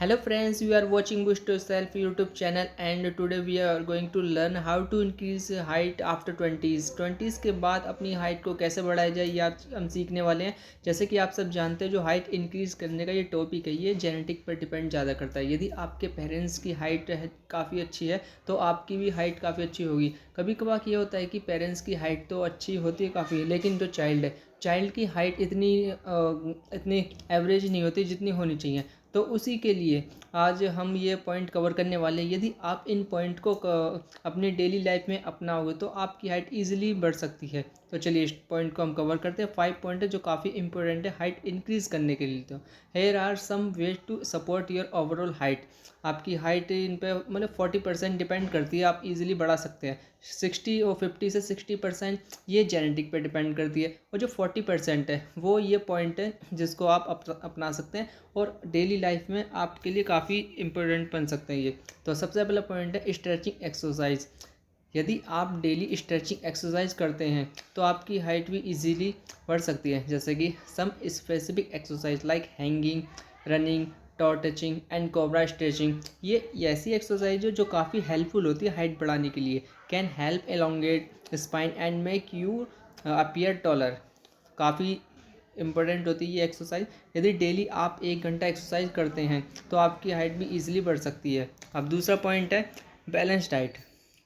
Hello friends, you are watching Boost Yourself YouTube channel and today we are going to learn how to increase height after 20s. 20s के बाद अपनी height को कैसे बढ़ाया जाए ये आज हम सीखने वाले हैं। जैसे कि आप सब जानते हैं जो हाइट इंक्रीज़ करने का ये टॉपिक है ये जेनेटिक पर डिपेंड ज़्यादा करता है। यदि आपके पेरेंट्स की हाइट काफ़ी अच्छी है तो आपकी भी हाइट काफ़ी अच्छी होगी। कभी कभार ये होता है कि पेरेंट्स की हाइट तो अच्छी होती है काफ़ी, लेकिन जो चाइल्ड की हाइट इतनी एवरेज नहीं होती जितनी होनी चाहिए। तो उसी के लिए आज हम ये पॉइंट कवर करने वाले हैं। यदि आप इन पॉइंट को अपनी डेली लाइफ में अपनाओगे तो आपकी हाइट इजीली बढ़ सकती है। तो चलिए इस पॉइंट को हम कवर करते हैं। 5 पॉइंट है जो काफ़ी इंपॉर्टेंट है हाइट इंक्रीज़ करने के लिए। तो here are some ways to support your overall height. आपकी हाइट इन पे मतलब 40% डिपेंड करती है, आप इजीली बढ़ा सकते हैं। 60 और 50 से 60% ये जेनेटिक पे डिपेंड करती है, और जो 40% है वो ये पॉइंट है जिसको आप अपना सकते हैं और डेली लाइफ में आपके लिए काफ़ी इम्पोर्टेंट बन सकते हैं ये। तो सबसे पहला पॉइंट है स्ट्रेचिंग एक्सरसाइज। यदि आप डेली स्ट्रेचिंग एक्सरसाइज करते हैं तो आपकी हाइट भी इजीली बढ़ सकती है। जैसे कि some specific exercise like hanging, running, toe touching and cobra stretching, ये ऐसी एक्सरसाइज है जो काफ़ी हेल्पफुल होती है हाइट बढ़ाने के लिए। Can help elongate spine and make you appear taller. काफ़ी इंपॉर्टेंट होती है ये एक्सरसाइज। यदि डेली आप 1 घंटा एक्सरसाइज करते हैं तो आपकी हाइट भी इजीली बढ़ सकती है। अब दूसरा पॉइंट है balance diet.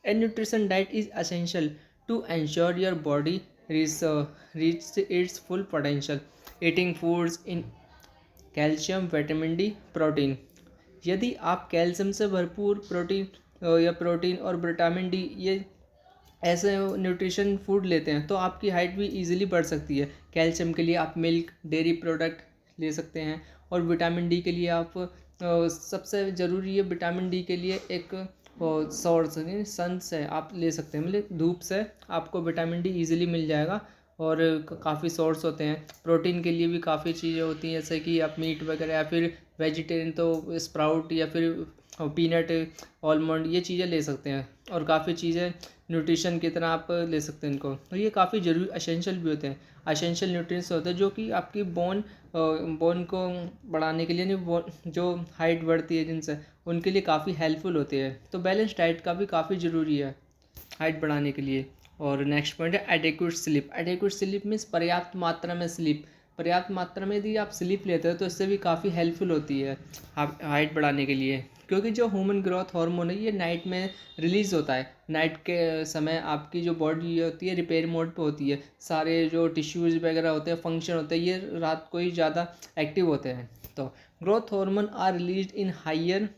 And nutrition diet is essential to ensure your body reach its full potential. Eating foods in calcium, vitamin D, protein. यदि आप कैल्शियम से भरपूर प्रोटीन और विटामिन डी ये ऐसे न्यूट्रिशन फूड लेते हैं तो आपकी हाइट भी इजीली बढ़ सकती है। कैल्शियम के लिए आप मिल्क, डेयरी प्रोडक्ट ले सकते हैं, और विटामिन डी के लिए आप सबसे ज़रूरी है विटामिन डी के लिए एक सोर्स सन से आप ले सकते हैं, मतलब धूप से आपको विटामिन डी इजीली मिल जाएगा। और काफ़ी सोर्स होते हैं। प्रोटीन के लिए भी काफ़ी चीज़ें होती हैं, जैसे कि आप मीट वगैरह या फिर वेजिटेरियन तो स्प्राउट या फिर पीनट, आलमंड, ये चीज़ें ले सकते हैं। और काफ़ी चीज़ें न्यूट्रिशन की तरह आप ले सकते हैं इनको, और ये काफ़ी ज़रूरी असेंशियल भी होते हैं। असेंशियल न्यूट्रिएंट्स होते हैं जो कि आपकी बोन को बढ़ाने के लिए नहीं, जो हाइट बढ़ती है जिनसे, उनके लिए काफ़ी हेल्पफुल होती है। तो बैलेंस डाइट का भी काफ़ी ज़रूरी है हाइट बढ़ाने के लिए। और नेक्स्ट पॉइंट है adequate sleep. Adequate sleep means पर्याप्त मात्रा में स्लीप। पर्याप्त मात्रा में यदि आप स्लीप लेते हो तो इससे भी काफ़ी हेल्पफुल होती है हाइट बढ़ाने के लिए। क्योंकि जो ह्यूमन ग्रोथ हार्मोन है ये नाइट में रिलीज़ होता है। नाइट के समय आपकी जो बॉडी होती है रिपेयर मोड पे होती है। सारे जो टिश्यूज़ वगैरह होते हैं, फंक्शन होते हैं, ये रात को ही ज़्यादा एक्टिव होते हैं। तो growth hormone are release in higher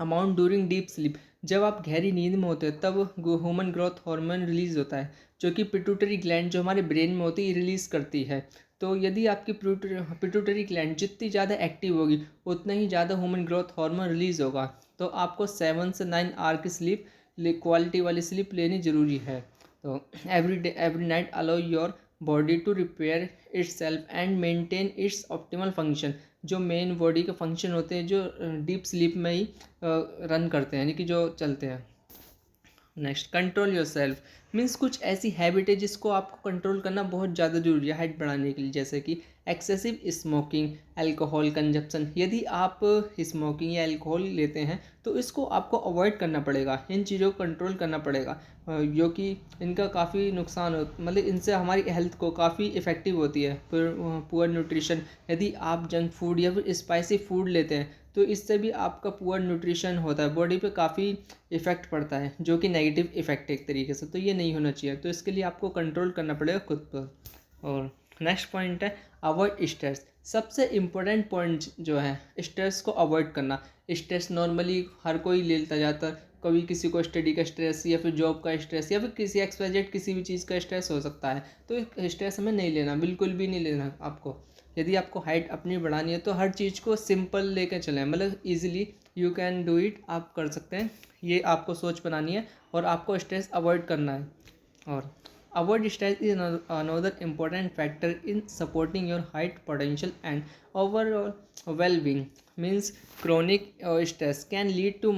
amount during deep sleep. जब आप गहरी नींद में होते हैं तब ह्यूमन ग्रोथ हार्मोन रिलीज होता है, जो कि पिट्यूटरी ग्लैंड जो हमारे ब्रेन में होती है रिलीज़ करती है। तो यदि आपकी पिट्यूटरी ग्लैंड जितनी ज़्यादा एक्टिव होगी उतना ही ज़्यादा ह्यूमन ग्रोथ हार्मोन रिलीज होगा। तो आपको 7 से 9 आवर की स्लीप, क्वालिटी वाली स्लीप लेनी ज़रूरी है। तो every night allow your body to repair its self and maintain its optimal function. जो मेन बॉडी के फंक्शन होते हैं जो डीप स्लीप में ही रन करते हैं, यानी कि जो चलते हैं। Next control your self means कुछ ऐसी हैबिट है जिसको आपको कंट्रोल करना बहुत ज़्यादा जरूरी है हाइट बढ़ाने के लिए। जैसे कि एक्सेसिव स्मोकिंग, अल्कोहल कंजप्शन। यदि आप स्मोकिंग या अल्कोहल लेते हैं तो इसको आपको अवॉइड करना पड़ेगा, इन चीज़ों को कंट्रोल करना पड़ेगा, जो कि इनका काफ़ी नुकसान हो, मतलब इनसे हमारी हेल्थ को काफ़ी इफ़ेक्टिव होती है। फिर पुअर न्यूट्रिशन। यदि आप जंक फूड या फिर स्पाइसी फूड लेते हैं तो इससे भी आपका पुअर न्यूट्रिशन होता है, बॉडी पे काफ़ी इफ़ेक्ट पड़ता है, जो कि नेगेटिव इफ़ेक्ट है एक तरीके से। तो ये नहीं होना चाहिए, तो इसके लिए आपको कंट्रोल करना पड़ेगा खुद पर। और नेक्स्ट पॉइंट है अवॉइड स्ट्रेस। सबसे इम्पोर्टेंट पॉइंट जो है स्ट्रेस को अवॉइड करना। स्ट्रेस नॉर्मली हर कोई लेता जाता है। कभी किसी को स्टडी का स्ट्रेस या फिर जॉब का स्ट्रेस या फिर किसी एक्सवाइजेड किसी भी चीज़ का स्ट्रेस हो सकता है। तो स्ट्रेस हमें नहीं लेना, बिल्कुल भी नहीं लेना आपको। यदि आपको हाइट अपनी बढ़ानी है तो हर चीज़ को सिंपल लेकर चलें, मतलब easily you can do it, आप कर सकते हैं। ये आपको सोच बनानी है और आपको स्ट्रेस अवॉइड करना है। और avoid stress is another important factor in supporting your height potential and overall well-being. Means chronic stress can lead to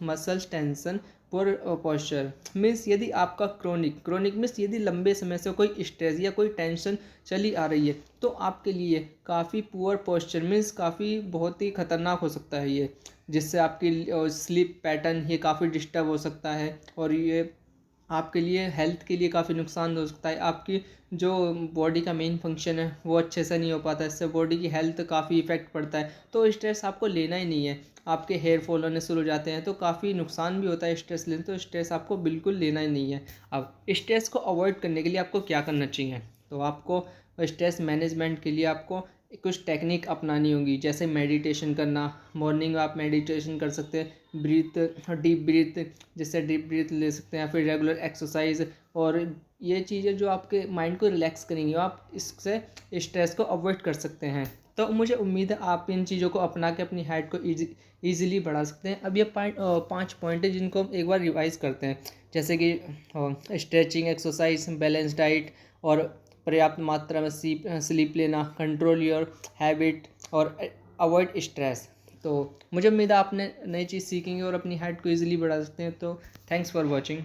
muscle tension, poor posture means यदि आपका क्रोनिक मीन्स यदि लंबे समय से कोई स्ट्रेस या कोई टेंशन चली आ रही है तो आपके लिए काफ़ी पुअर पोस्चर मीन्स काफ़ी बहुत ही खतरनाक हो सकता है ये, जिससे आपकी स्लीप पैटर्न ये काफ़ी डिस्टर्ब हो सकता है और ये आपके लिए हेल्थ के लिए काफ़ी नुकसान हो सकता है। आपकी जो बॉडी का मेन फंक्शन है वो अच्छे से नहीं हो पाता, इससे बॉडी की हेल्थ काफ़ी इफ़ेक्ट पड़ता है। तो स्ट्रेस आपको लेना ही नहीं है, आपके हेयर फॉल होने शुरू हो जाते हैं तो काफ़ी नुकसान भी होता है स्ट्रेस लेने, तो स्ट्रेस आपको बिल्कुल लेना ही नहीं है। अब स्ट्रेस को अवॉइड करने के लिए आपको क्या करना चाहिए, तो आपको स्ट्रेस मैनेजमेंट के लिए आपको कुछ टेक्निक अपनानी होगी, जैसे मेडिटेशन करना। मॉर्निंग में आप मेडिटेशन कर सकते हैं, डीप ब्रीथ, जिससे डीप ब्रीथ ले सकते हैं, या फिर रेगुलर एक्सरसाइज। और ये चीज़ें जो आपके माइंड को रिलैक्स करेंगी, आप इससे स्ट्रेस को अवॉइड कर सकते हैं। तो मुझे उम्मीद है आप इन चीज़ों को अपना के अपनी हाइट को ईजिली बढ़ा सकते हैं। अब ये 5 पॉइंट है जिनको हम एक बार रिवाइज करते हैं, जैसे कि स्ट्रेचिंग एक्सरसाइज, बैलेंस डाइट और पर्याप्त मात्रा में स्लीप लेना, कंट्रोल योर हैबिट और अवॉइड स्ट्रेस। तो मुझे उम्मीद है आपने नई चीज़ सीखेंगे और अपनी हाइट को ईजिली बढ़ा सकते हैं। तो थैंक्स फॉर वॉचिंग।